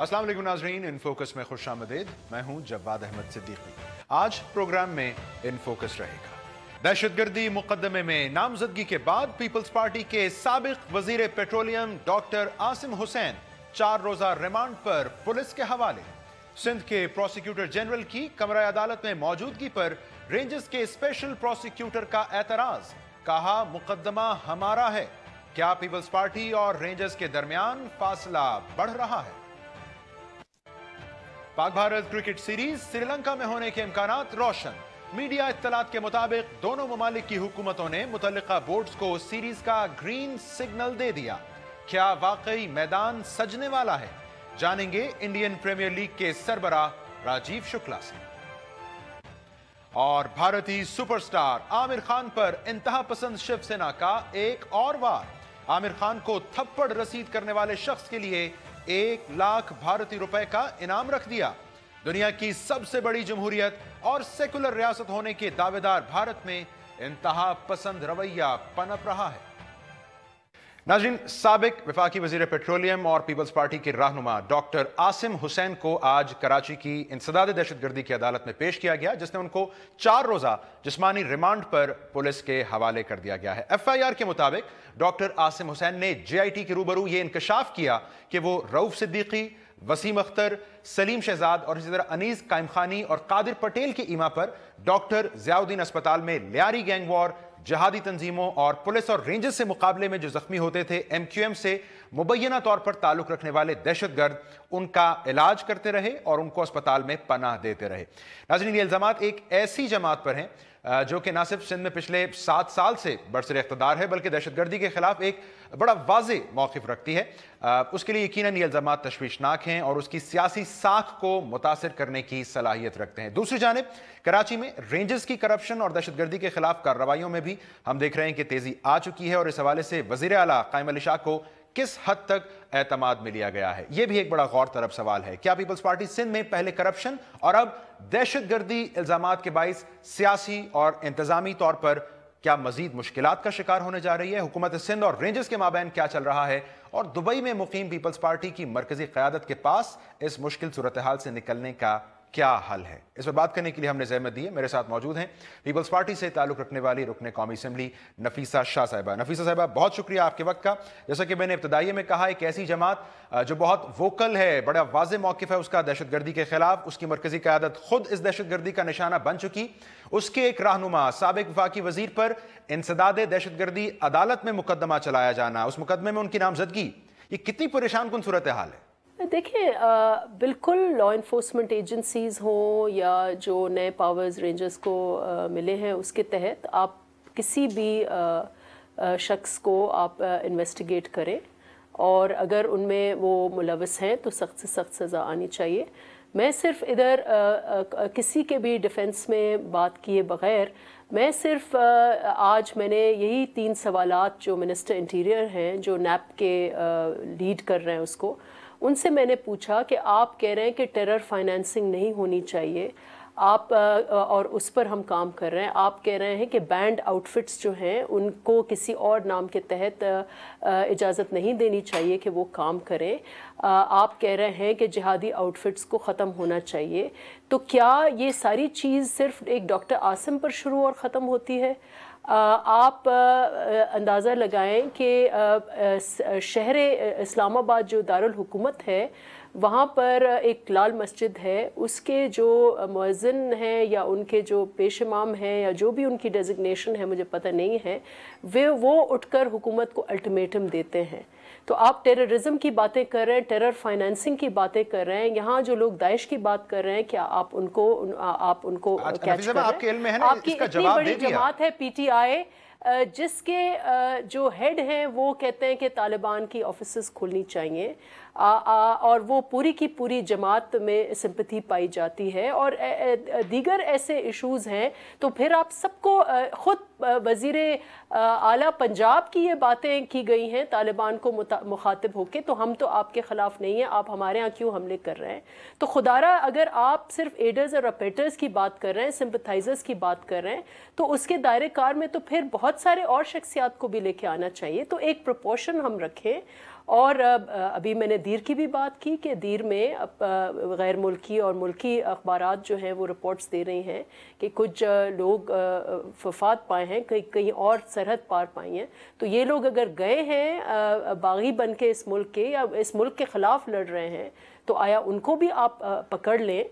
अस्सलाम वालेकुम नाज़रीन, इन फोकस में खुश आमदीद। मैं हूं जवाद अहमद सिद्दीकी। आज प्रोग्राम में इन फोकस रहेगा। दहशतगर्दी मुकदमे में नामजदगी के बाद पीपल्स पार्टी के साबिक वजीर पेट्रोलियम डॉक्टर आसिम हुसैन 4 रोजा रिमांड पर पुलिस के हवाले। सिंध के प्रोसिक्यूटर जनरल की कमरा अदालत में मौजूदगी पर रेंजर्स के स्पेशल प्रोसिक्यूटर का एतराज, कहा मुकदमा हमारा है। क्या पीपल्स पार्टी और रेंजर्स के दरमियान फासला बढ़ रहा है? पाक भारत क्रिकेट सीरीज श्रीलंका में होने के इम्कानात रोशन। मीडिया इत्तलात के मुताबिक दोनों ममालिक की हुकूमतों ने मुतल्लिका बोर्ड्स को सीरीज का ग्रीन सिग्नल दे दिया। क्या वाकई मैदान सजने वाला है? जानेंगे इंडियन प्रीमियर लीग के सरबराह राजीव शुक्ला से। और भारतीय सुपरस्टार आमिर खान पर इंतहा पसंद शिवसेना का एक और वार। आमिर खान को थप्पड़ रसीद करने वाले शख्स के लिए 1 लाख भारतीय रुपए का इनाम रख दिया। दुनिया की सबसे बड़ी जमहूरियत और सेकुलर रियासत होने के दावेदार भारत में इंतहा पसंद रवैया पनप रहा है। नाज़रीन, साबिक वफाकी वज़ीर पेट्रोलियम और पीपल्स पार्टी के रहनुमा डॉक्टर आसिम हुसैन को आज कराची की इंसदाद दहशतगर्दी की अदालत में पेश किया गया, जिसने उनको 4 रोजा जिस्मानी रिमांड पर पुलिस के हवाले कर दिया गया है। FIR के मुताबिक डॉक्टर आसिम हुसैन ने JIT के रूबरू ये इंकशाफ किया कि वो रऊफ सिद्दीकी, वसीम अख्तर, सलीम शहजाद और इसी तरह अनीस कायम खानी और कादिर पटेल की ईमा पर डॉक्टर ज़ियाउद्दीन अस्पताल में लियारी गैंग वॉर, जहादी तंजीमों और पुलिस और रेंजर्स से मुकाबले में जो जख्मी होते थे MQM से मुबैना तौर पर ताल्लुक रखने वाले दहशतगर्द, उनका इलाज करते रहे और उनको अस्पताल में पनाह देते रहे। नाज़रीन, ये इल्ज़ामात एक ऐसी जमात पर हैं जो कि न सिर्फ सिंध में पिछले 7 साल से बरसर इख्तदार है, बल्कि दहशतगर्दी के खिलाफ एक बड़ा वाज़ेह मौक़िफ़ रखती है। उसके लिए यकीनन ये इल्ज़ामात तशवीशनाक हैं और उसकी सियासी साख को मुतासिर करने की सलाहियत रखते हैं। दूसरी जानिब कराची में रेंजर्स की करप्शन और दहशतगर्दी के खिलाफ कार्रवाइयों में भी हम देख रहे हैं कि तेज़ी आ चुकी है और इस हवाले से वज़ीर आला क़ाइम अली शाह को किस हद तक एतमाद में लिया गया है, यह भी एक बड़ा गौर तलब सवाल है। क्या पीपल्स पार्टी सिंध में पहले करप्शन और अब दहशतगर्दी इल्जामात के बाइस सियासी और इंतजामी तौर पर क्या मजीद मुश्किलात का शिकार होने जा रही है? हुकूमत सिंध और रेंजर्स के माबैन क्या चल रहा है? और दुबई में मुकीम पीपल्स पार्टी की मरकजी क़यादत के पास इस मुश्किल सूरत हाल से निकलने का क्या हल है? इस पर बात करने के लिए हमने ज़हमत दी है। मेरे साथ मौजूद हैं पीपल्स पार्टी से ताल्लुक़ रखने वाली रुकने कौमी असम्बली नफीसा शाह साहिबा। नफीसा साहिबा, बहुत शुक्रिया आपके वक्त का। जैसा कि मैंने इब्तदाई में कहा, एक ऐसी जमात जो बहुत वोकल है, बड़ा वाज़ेह मौक़िफ़ है उसका दहशतगर्दी के खिलाफ, उसकी मरकजी क़यादत खुद इस दहशतगर्दी का निशाना बन चुकी, उसके एक रहनुमा साबिक वफाकी वज़ीर पर इंसदाद दहशतगर्दी अदालत में मुकदमा चलाया जाना, उस मुकदमे में उनकी नामजदगी, ये कितनी परेशान कुन सूरत हाल है? देखिए, बिल्कुल लॉ इन्फोर्समेंट एजेंसीज़ हों या जो नए पावर्स रेंजर्स को मिले हैं, उसके तहत आप किसी भी शख्स को आप इन्वेस्टिगेट करें और अगर उनमें वो मुलविस हैं तो सख्त से सख्त सज़ा आनी चाहिए। मैं सिर्फ इधर किसी के भी डिफेंस में बात किए बग़ैर, मैं सिर्फ आज मैंने यही 3 सवालात जो मिनिस्टर इंटीरियर हैं, जो NAP के लीड कर रहे हैं, उसको उनसे मैंने पूछा कि आप कह रहे हैं कि टेरर फाइनेंसिंग नहीं होनी चाहिए, आप और उस पर हम काम कर रहे हैं। आप कह रहे हैं कि बैंड आउटफिट्स जो हैं उनको किसी और नाम के तहत इजाज़त नहीं देनी चाहिए कि वो काम करें। आप कह रहे हैं कि जिहादी आउटफिट्स को ख़त्म होना चाहिए। तो क्या ये सारी चीज़ सिर्फ एक डॉक्टर आसिम पर शुरू और ख़त्म होती है? आप अंदाज़ा लगाएं कि शहर इस्लामाबाद जो दारुल हुकूमत है, वहाँ पर एक लाल मस्जिद है, उसके जो मुअज्जिन हैं या उनके जो पेश इमाम हैं या जो भी उनकी डेजिग्नेशन है मुझे पता नहीं है, वो उठकर हुकूमत को अल्टीमेटम देते हैं। तो आप टेररिज्म की बातें कर रहे हैं, टेरर फाइनेंसिंग की बातें कर रहे हैं, यहाँ जो लोग दाइश की बात कर रहे हैं, क्या आप उनको कैच कर रहे हैं? आपकी इतनी बड़ी जमात है PTI, जिसके जो हेड हैं वो कहते हैं कि तालिबान की ऑफिसेस खुलनी चाहिए और वो पूरी की पूरी जमात में सिंपैथी पाई जाती है और दीगर ऐसे इश्यूज़ हैं। तो फिर आप सबको ख़ुद वज़ीर आला पंजाब की ये बातें की गई हैं तालिबान को मुखातिब होके, तो हम तो आपके ख़िलाफ़ नहीं हैं, आप हमारे यहाँ क्यों हमले कर रहे हैं? तो खुदारा अगर आप सिर्फ एडर्स और अपेटर्स की बात कर रहे हैं, सिंपथाइजर्स की बात कर रहे हैं, तो उसके दायरे कार में तो फिर बहुत सारे और शख्सियात को भी लेके आना चाहिए। तो एक प्रोपोर्शन हम रखें اور ابھی میں نے دیر کی بھی بات کی کہ دیر میں غیر ملکی اور ملکی اخبارات جو ہیں وہ رپورٹس دے رہی ہیں کہ کچھ لوگ وفات پائے ہیں، کہیں اور سرحد پار پائی ہیں. تو یہ لوگ اگر گئے ہیں باغی بن کے اس ملک کے یا اس ملک کے خلاف لڑ رہے ہیں تو آیا ان کو بھی آپ پکڑ لیں؟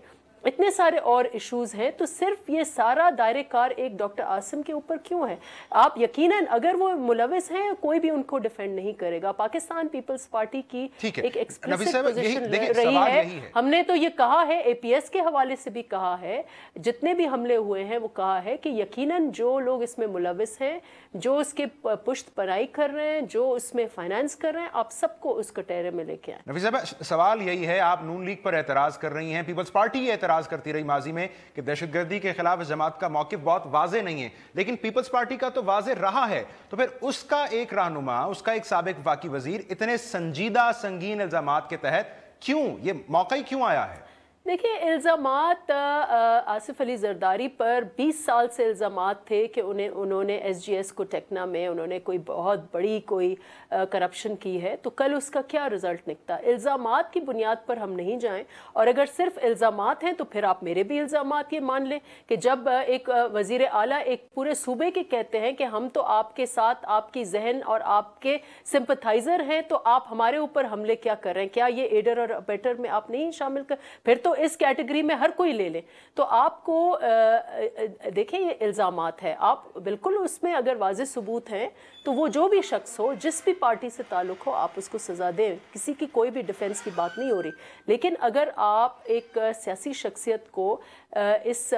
اتنے سارے اور ایشوز ہیں. تو صرف یہ سارا دائرہ کار ایک ڈاکٹر عاصم کے اوپر کیوں ہے؟ آپ یقیناً اگر وہ ملوث ہیں کوئی بھی ان کو ڈیفینڈ نہیں کرے گا. پاکستان پیپلز پارٹی کی ایک ایکسپلیسٹ پوزیشن رہی ہے. ہم نے تو یہ کہا ہے، اے پی ایس کے حوالے سے بھی کہا ہے، جتنے بھی حملے ہوئے ہیں وہ کہا ہے کہ یقیناً جو لوگ اس میں ملوث ہیں، جو اس کے پشت پرائی کر رہے ہیں، جو اس میں فائنانس کر رہے ہیں، آپ سب کو اس کٹہرے میں لے کے آئیں. نفیس صاحبہ، سوال یہی ہے، آپ نون لیگ پر اعتراض کر رہی ہیں، پیپلز پارٹی اعتراض کرتی رہی ماضی میں کہ دہشت گردی کے خلاف اس جماعت کا موقف بہت واضح نہیں ہے، لیکن پیپلز پارٹی کا تو واضح رہا ہے. تو پھر اس کا ایک رہنما، اس کا ایک سابق وفاقی وزیر اتنے سنجیدہ سنگین الزامات کے تحت کیوں یہ موقع ہی کیوں آیا ہے؟ دیکھیں، الزامات آصف علی زرداری پر 20 سال سے الزامات تھے کہ انہوں نے ایس جی ایس کو ٹیکنا میں انہوں نے کوئی بہت بڑی کوئی کرپشن کی ہے. تو کل اس کا کیا رزلٹ نکتا؟ الزامات کی بنیاد پر ہم نہیں جائیں، اور اگر صرف الزامات ہیں تو پھر آپ میرے بھی الزامات یہ مان لیں کہ جب ایک وزیر اعلیٰ ایک پورے صوبے کے کہتے ہیں کہ ہم تو آپ کے ساتھ آپ کی ذہن اور آپ کے سمپتھائزر ہیں، تو آپ ہمارے اوپر حملے کیا کر رہے ہیں؟ کیا یہ ایڈر اور ابیٹر میں آپ نہیں شامل کر؟ پھر تو اس کیٹیگری میں ہر کوئی لے لیں. تو آپ کو دیکھیں، یہ الزامات ہے، آپ بالکل اس میں اگر واضح ثبوت ہیں تو وہ جو بھی شخص ہو، جس بھی پارٹی سے تعلق ہو، آپ اس کو سزا دیں. کسی کی کوئی بھی ڈیفنس کی بات نہیں ہو رہی. لیکن اگر آپ ایک سیاسی شخصیت کو اس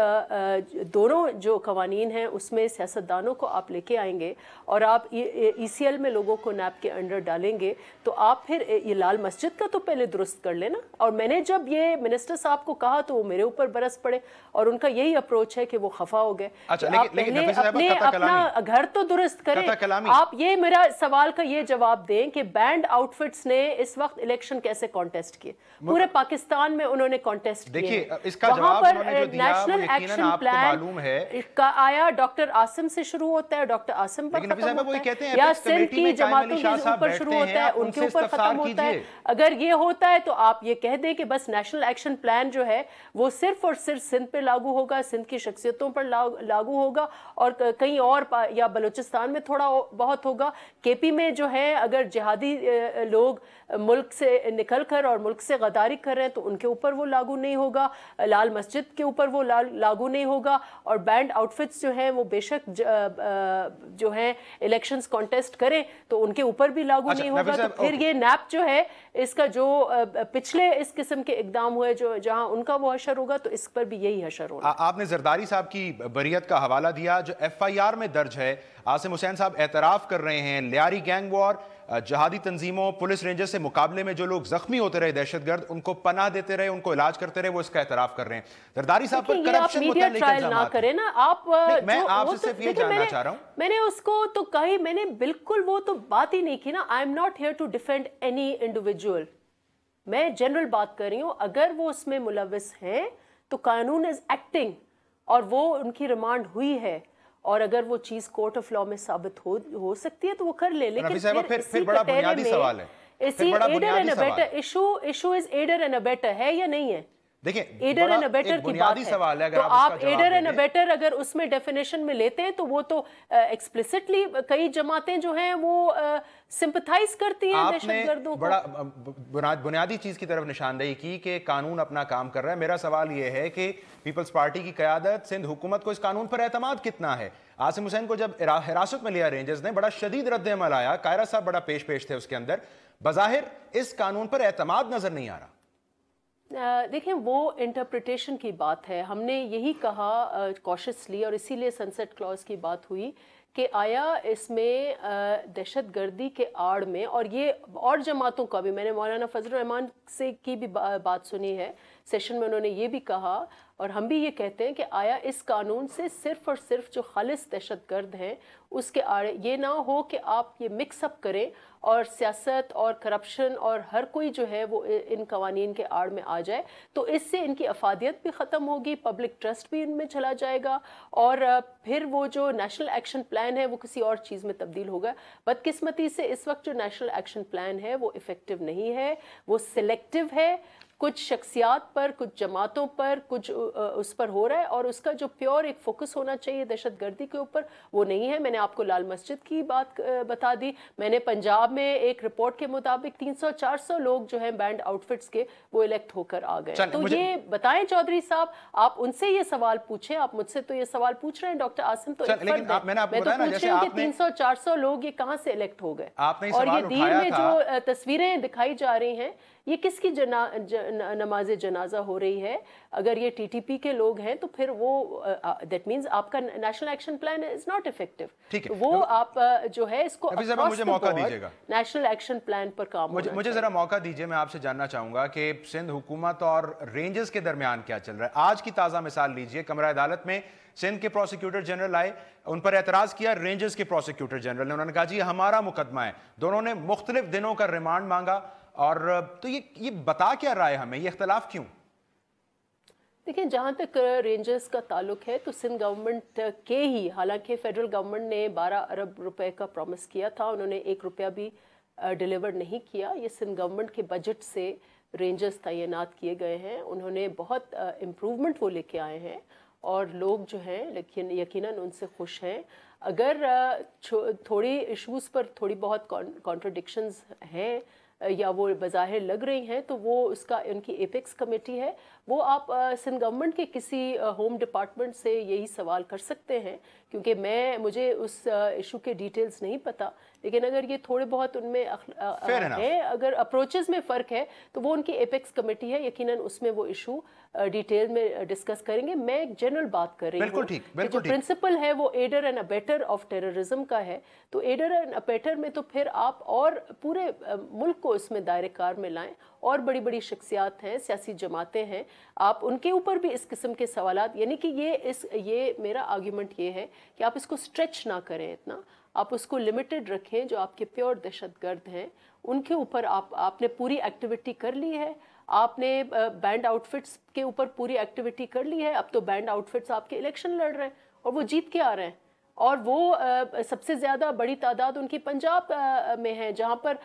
دونوں جو قوانین ہیں اس میں سیاستدانوں کو آپ لے کے آئیں گے اور آپ ای سی ایل میں لوگوں کو نیب کے انڈر ڈالیں گے، تو آپ پھر یہ لال مسجد کا تو پہلے درست کر لینا. اور میں نے جب یہ منسٹر صاحب کو کہا تو وہ میرے اوپر برس پڑے، اور ان کا یہی اپروچ ہے کہ وہ خفا ہو گئے. آپ پہلے اپنا گھر تو درست کریں. آپ یہ میرا سوال کا یہ جواب دیں کہ بینڈ آؤٹ فٹس نے اس وقت الیکشن کیسے کانٹیسٹ کیے؟ پورے پاکستان میں انہوں نے کانٹیسٹ کیے. وہاں پر نیشنل ایکشن پلان کا آیا ڈاکٹر عاصم سے شروع ہوتا ہے، ڈاکٹر عاصم پر ختم ہوتا ہے، یا سندھ کی جماعتوں کے اوپر شروع ہوتا ہے، ان کے اوپر ختم ہوتا ہے. اگر یہ ہوتا ہے تو آپ یہ کہہ دیں کہ بس نیشنل ایکشن پلان جو ہے وہ صرف اور صرف سندھ پہ لاگو ہوگا، سندھ کی شخصیتوں پر لاگو ہوگا، اور کہیں اور یا بلوچستان میں تھوڑا بہت ہوگا. کے پی میں جو ہے اگر جہادی لوگ ملک سے نکل کر اور ملک سے غداری کر رہے ہیں تو ان کے اوپر وہ لاگو نہیں ہوگا، لال مسجد کے اوپر وہ لاگو نہیں ہوگا. اور بینڈ آؤٹ فٹس جو ہیں وہ بے شک جو ہیں الیکشنز کانٹیسٹ کریں تو ان کے اوپر بھی لاگو نہیں ہوگا. تو پھر یہ نیب جو ہے اس کا جو پچھلے اس قسم کے اقدام ہوئے جو جہاں ان کا وہ حشر ہوگا تو اس پر بھی یہی حشر ہوگا. آپ نے زرداری صاحب کی بریت کا حوالہ دیا جو ایف آئی آر میں درج ہے. عاصم حسین صاحب اعتراف کر رہے ہیں لیاری گینگ وار، جہادی تنظیموں، پولیس رینجر سے مقابلے میں جو لوگ زخمی ہوتے رہے دہشت گرد، ان کو پناہ دیتے رہے، ان کو علاج کرتے رہے، وہ اس کا اعتراف کر رہے ہیں. زرداری صاحب پر کرپشن متعلق الزامات ہیں. میں آپ سے صرف یہ جاننا چاہ رہا ہوں. میں نے اس کو تو کہی، میں نے بالکل وہ تو بات ہی نہیں کی نا. I am not here to defend any individual. میں جنرل بات کر رہی ہوں. اگر وہ اس میں ملوث ہیں تو قانون از ایکٹنگ، اور وہ ان کی ریمانڈ ہوئی ہے، اور اگر وہ چیز کورٹ آف لا میں ثابت ہو سکتی ہے تو وہ کر لے. لیکن پھر بڑا بنیادی سوال ہے، ایشو از ایڈر اینڈ ابیٹر ہے یا نہیں ہے؟ دیکھیں، ایڈر اینڈ ابیٹر کی بات ہے تو آپ ایڈر اینڈ ابیٹر اگر اس میں ڈیفینیشن میں لیتے ہیں تو وہ تو ایکسپلیسٹلی کئی جماعتیں جو ہیں وہ سمپتھائز کرتی ہیں دہشت گردوں کو. بڑا بنیادی چیز کی طرف نشاندہی کی کہ قانون اپنا کام کر رہا ہے. میرا سوال یہ ہے کہ پیپلز پارٹی کی قیادت، سندھ حکومت کو اس قانون پر اعتماد کتنا ہے؟ عاصم حسین کو جب حراست میں لیا رینجرز نے، بڑا شدید رد عمل آیا، قائرہ صاحب بڑا پیش تھے اس کے اندر. بظاہر اس قانون پر اعتماد نظر نہیں آ رہا. دیکھیں، وہ انٹرپریٹیشن کی بات ہے. ہم نے یہی کہا کوشسلی، اور اسی لیے سنسیٹ کلاز کی بات ہوئی کہ آیا اس میں دہشت گردی کے آڑ میں، اور یہ اور جماعتوں کا بھی، میں نے مولانا فضل الرحمان سے کی بھی بات سنی ہے सेशन में उन्होंने ये भी कहा, और हम भी ये कहते हैं कि आया इस कानून से सिर्फ और सिर्फ जो खालिस दहशतगर्द हैं उसके आड़े ये ना हो कि आप ये मिक्स अप करें और सियासत और करप्शन और हर कोई जो है वो इन कवानीन के आड़ में आ जाए, तो इससे इनकी अफादियत भी ख़त्म होगी, पब्लिक ट्रस्ट भी इनमें चला जाएगा, और फिर वो जो नेशनल एक्शन प्लान है वो किसी और चीज़ में तब्दील होगा। बदकिस्मती से इस वक्त जो नेशनल एक्शन प्लान है वो इफ़ेक्टिव नहीं है, वो सिलेक्टिव है, कुछ शख्सियात पर, कुछ जमातों पर, कुछ उस पर हो रहा है, और उसका जो प्योर एक फोकस होना चाहिए दहशतगर्दी के ऊपर वो नहीं है। मैंने आपको लाल मस्जिद की बात बता दी, मैंने पंजाब में एक रिपोर्ट के मुताबिक 300-400 लोग जो हैं बैंड आउटफिट्स के वो इलेक्ट होकर आ गए। तो ये बताएं चौधरी साहब, आप उनसे ये सवाल पूछें, आप मुझसे तो ये सवाल पूछ रहे हैं, डॉक्टर आसिम तो मैं तो पूछ रही हूँ कि 300-400 लोग ये कहाँ से इलेक्ट हो गए, और ये दीर में जो तस्वीरें दिखाई जा रही हैं ये किसकी नमाज जनाजा हो रही है? अगर ये टीटीपी के लोग हैं तो फिर वो दैट मींस आपका national action plan is not effective. तो वो आप जो है इसको मुझे मौका दीजिएगा, नेशनल एक्शन प्लान पर काम मुझे जरा मौका दीजिए। मैं आपसे जानना चाहूंगा कि सिंध हुकूमत और रेंजर्स के दरमियान क्या चल रहा है। आज की ताज़ा मिसाल लीजिए, कमरा अदालत में सिंध के प्रोसिक्यूटर जनरल आए, उन पर एतराज़ किया रेंजर्स के प्रोसिक्यूटर जनरल ने, उन्होंने कहा जी हमारा मुकदमा है। दोनों ने मुख्तलिफ दिनों का रिमांड मांगा, और तो ये बता क्या रहा है हमें, ये इख्तलाफ क्यों? देखिए, जहाँ तक रेंजर्स का ताल्लुक है तो सिंध गवर्नमेंट के ही, हालांकि फेडरल गवर्नमेंट ने 12 अरब रुपए का प्रॉमिस किया था, उन्होंने 1 रुपया भी डिलीवर नहीं किया। ये सिंध गवर्नमेंट के बजट से रेंजर्स तैनात किए गए हैं, उन्होंने बहुत इम्प्रूवमेंट वो लेके आए हैं, और लोग जो हैं लेकिन यकीनन उनसे खुश हैं। अगर थोड़ी इश्यूज़ पर थोड़ी बहुत कॉन्ट्रडिक्शंस हैं या वो बज़ाहिर लग रही हैं, तो वो उसका उनकी एपेक्स कमेटी है, वो आप सिंध गवर्नमेंट के किसी होम डिपार्टमेंट से यही सवाल कर सकते हैं, क्योंकि मुझे उस इशू के डिटेल्स नहीं पता, लेकिन अगर ये थोड़े बहुत उनमें है, अगर अप्रोचेस में फ़र्क है तो वो उनकी एपेक्स कमेटी है, यकीनन उसमें वो इशू डिटेल में डिस्कस करेंगे। मैं एक जनरल बात कर रही हूँ कि जो प्रिंसिपल है वो adder and abettor of terrorism का है, तो एडर एंड अबेटर में तो फिर आप और पूरे मुल्क को इसमें दायरे कार में लाएं, और बड़ी बड़ी शख्सियात हैं, सियासी जमातें हैं, आप उनके ऊपर भी इस किस्म के सवालात, यानी कि ये मेरा आर्ग्यूमेंट ये है कि आप इसको स्ट्रेच ना करें इतना, आप उसको लिमिटेड रखें। जो आपके प्योर दहशतगर्द हैं उनके ऊपर आपने पूरी एक्टिविटी कर ली है, आपने बैंड आउटफिट्स के ऊपर पूरी एक्टिविटी कर ली है, अब तो बैंड आउटफिट्स आपके इलेक्शन लड़ रहे हैं और वो जीत के आ रहे हैं, और वो सबसे ज़्यादा बड़ी तादाद उनकी पंजाब में है, जहाँ पर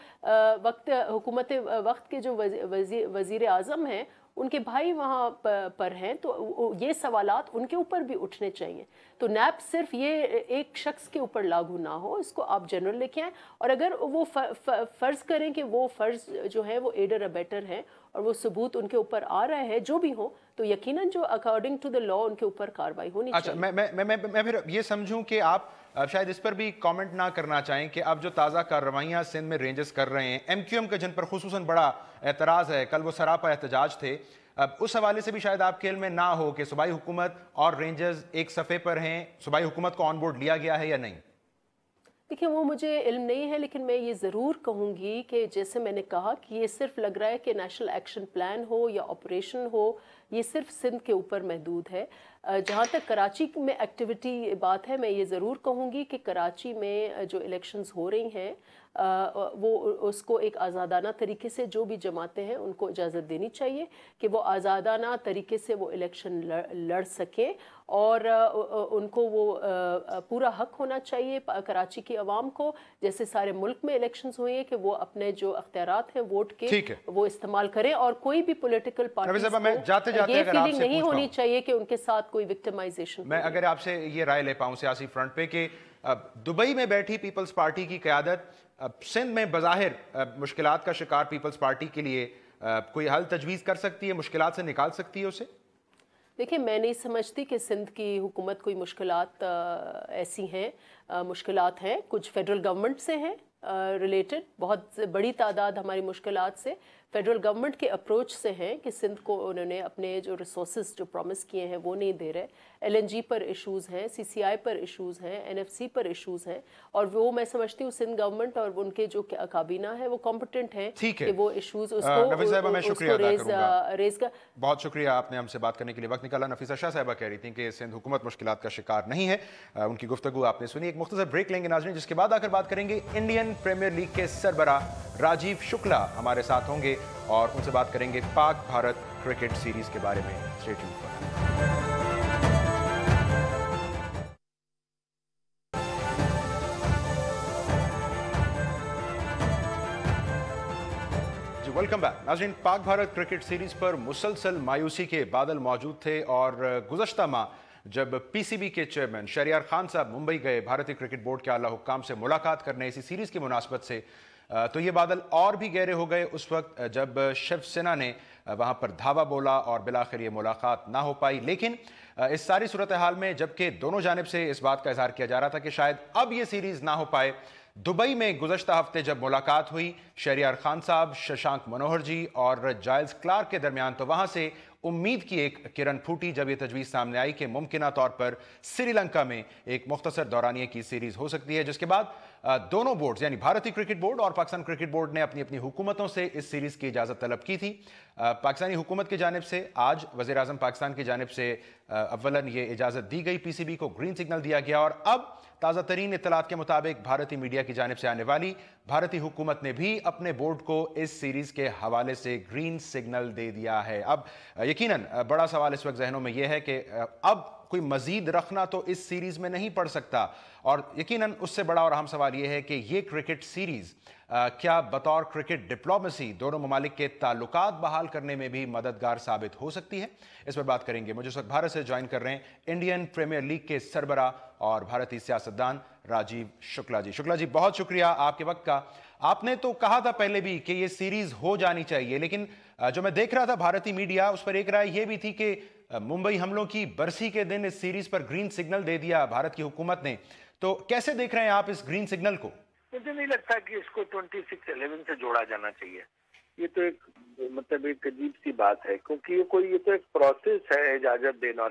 हुकूमत वक्त के जो वज़ीर आज़म हैं उनके भाई वहाँ पर हैं, तो ये सवालात उनके ऊपर भी उठने चाहिए। तो नैप सिर्फ ये एक शख्स के ऊपर लागू ना हो, इसको आप जनरल लेके आएँ, और अगर वो फ़र्ज़ करें कि वो फ़र्ज़ जो है वो एडर अबेटर हैं और वो सबूत उनके ऊपर आ रहा है जो भी हो, तो यकीनन जो अकॉर्डिंग टू द लॉ उनके ऊपर कार्रवाई होनी चाहिए। अच्छा, मैं फिर ये समझूं कि आप शायद इस पर भी कमेंट ना करना चाहें कि अब जो ताज़ा कार्रवाइयाँ सिंध में रेंजर्स कर रहे हैं, एमक्यूएम का जिन पर खुसूसन बड़ा एतराज़ है, कल वो सरापा एहतजाज थे, अब उस हवाले से भी शायद आपके इल्म में ना हो कि सूबाई हुकूमत और रेंजर्स एक सफ़े पर हैं, सूबाई हुकूमत को ऑन बोर्ड लिया गया है या नहीं? देखिए, वो मुझे इल्म नहीं है, लेकिन मैं ये ज़रूर कहूँगी कि जैसे मैंने कहा कि ये सिर्फ लग रहा है कि नेशनल एक्शन प्लान हो या ऑपरेशन हो, ये सिर्फ सिंध के ऊपर महदूद है। जहाँ तक कराची में एक्टिविटी बात है, मैं ये ज़रूर कहूँगी कि कराची में जो इलेक्शंस हो रही हैं वो उसको एक आज़ादाना तरीके से जो भी जमाते हैं उनको इजाज़त देनी चाहिए कि वो आज़ादाना तरीके से वो इलेक्शन लड़ सकें, और उनको वो पूरा हक होना चाहिए कराची की आवाम को, जैसे सारे मुल्क में इलेक्शंस हुए हैं, कि वो अपने जो अख्तियारात हैं वोट के वो इस्तेमाल करें, और कोई भी पॉलिटिकल पार्टी ये फीलिंग नहीं होनी चाहिए कि उनके साथ कोई विक्टिमाइजेशन। मैं अगर आपसे ये राय ले पाऊं सियासी फ्रंट पे कि दुबई में बैठी पीपल्स पार्टी की क़यादत सिंध में बज़ाहिर मुश्किलात का शिकार पीपल्स पार्टी के लिए कोई हल तजवीज़ कर सकती है, मुश्किलात से निकाल सकती है उसे? देखिए, मैं नहीं समझती कि सिंध की हुकूमत कोई मुश्किलात ऐसी हैं, मुश्किलात हैं कुछ फेडरल गवर्नमेंट से हैं, रिलेटेड बहुत बड़ी तादाद हमारी मुश्किलात से फेडरल गवर्नमेंट के अप्रोच से हैं कि सिंध को उन्होंने अपने जो रिसोर्सेज जो प्रॉमिस किए हैं वो नहीं दे रहे। LNG पर इश्यूज़ हैं, CCI पर इश्यूज़ हैं, NFC पर इश्यूज़ हैं, और वो मैं समझती हूँ सिंध गवर्नमेंट और उनके जो काबीना है वो कॉम्पिटेंट हैं कि वो इश्यूज़ उसको रेज कर। बहुत शुक्रिया आपने हमसे बात करने के लिए वक्त निकाला। नफीसा शाह साहिबा कह रही थी कि सिंध हुकूमत मुश्किलात का शिकार नहीं है, उनकी गुफ्तगू आपने सुनी। एक मुख्तसर ब्रेक लेंगे नाज़रीन, जिसके बाद आकर बात करेंगे इंडियन प्रीमियर लीग के सरबराह राजीव शुक्ला हमारे साथ होंगे और उनसे बात करेंगे पाक भारत क्रिकेट सीरीज के बारे में। स्टे ट्यून्ड पर। जी वेलकम बैक नाज़रीन। पाक भारत क्रिकेट सीरीज पर मुसलसल मायूसी के बादल मौजूद थे और गुज़श्ता माह जब PCB के चेयरमैन शहरियार खान साहब मुंबई गए भारतीय क्रिकेट बोर्ड के आला हुक्काम से मुलाकात करने इसी सीरीज की मुनासबत से, तो ये बादल और भी गहरे हो गए उस वक्त जब शिवसेना ने वहां पर धावा बोला और बिलाखिर ये मुलाकात ना हो पाई। लेकिन इस सारी सूरत हाल में जबकि दोनों जानिब से इस बात का इजहार किया जा रहा था कि शायद अब ये सीरीज ना हो पाए, दुबई में गुज़श्ता हफ्ते जब मुलाकात हुई शहरियार खान साहब, शशांक मनोहर जी और जायल्स क्लार्क के दरमियान, तो वहां से उम्मीद की एक किरण फूटी जब यह तजवीज़ सामने आई कि मुमकिना तौर पर श्रीलंका में एक मुख्तसर दौरानिये की सीरीज हो सकती है। जिसके बाद दोनों बोर्ड्स यानी भारतीय क्रिकेट बोर्ड और पाकिस्तान क्रिकेट बोर्ड ने अपनी अपनी हुकूमतों से इस सीरीज की इजाज़त तलब की थी। पाकिस्तानी हुकूमत की जानिब से आज वज़ीर आज़म पाकिस्तान की जानिब से अव्वलन ये इजाज़त दी गई, PCB को ग्रीन सिग्नल दिया गया और अब ताज़ा तरीन इत्तलात के मुताबिक भारतीय मीडिया की जानिब से आने वाली भारतीय हुकूमत ने भी अपने बोर्ड को इस सीरीज के हवाले से ग्रीन सिग्नल दे दिया है। अब यकीनन बड़ा सवाल इस वक्त जहनों में यह है कि अब कोई मजीद रखना तो इस सीरीज में नहीं पड़ सकता, और यकीनन उससे बड़ा और अहम सवाल यह है कि ये क्रिकेट सीरीज क्या बतौर क्रिकेट डिप्लोमेसी दोनों ममालिक के ताल्लुकात बहाल करने में भी मददगार साबित हो सकती है। इस पर बात करेंगे। मुझे इस वक्त भारत से ज्वाइन कर रहे हैं इंडियन प्रीमियर लीग के सरबराह और भारतीय सियासतदान राजीव शुक्ला जी। शुक्ला जी बहुत शुक्रिया आपके वक्त का। आपने तो कहा था पहले भी कि ये सीरीज हो जानी चाहिए, लेकिन जो मैं देख रहा था भारतीय मीडिया उस पर एक राय ये भी थी कि मुंबई हमलों की बरसी के दिन इस सीरीज पर ग्रीन सिग्नल दे दिया भारत की हुकूमत ने, तो कैसे देख रहे हैं आप इस ग्रीन सिग्नल को? मुझे नहीं लगता कि इसको 26/11 से जोड़ा जाना चाहिए। ये तो एक मतलब एक अजीब सी बात है, क्योंकि ये तो एक प्रोसेस है इजाजत देना,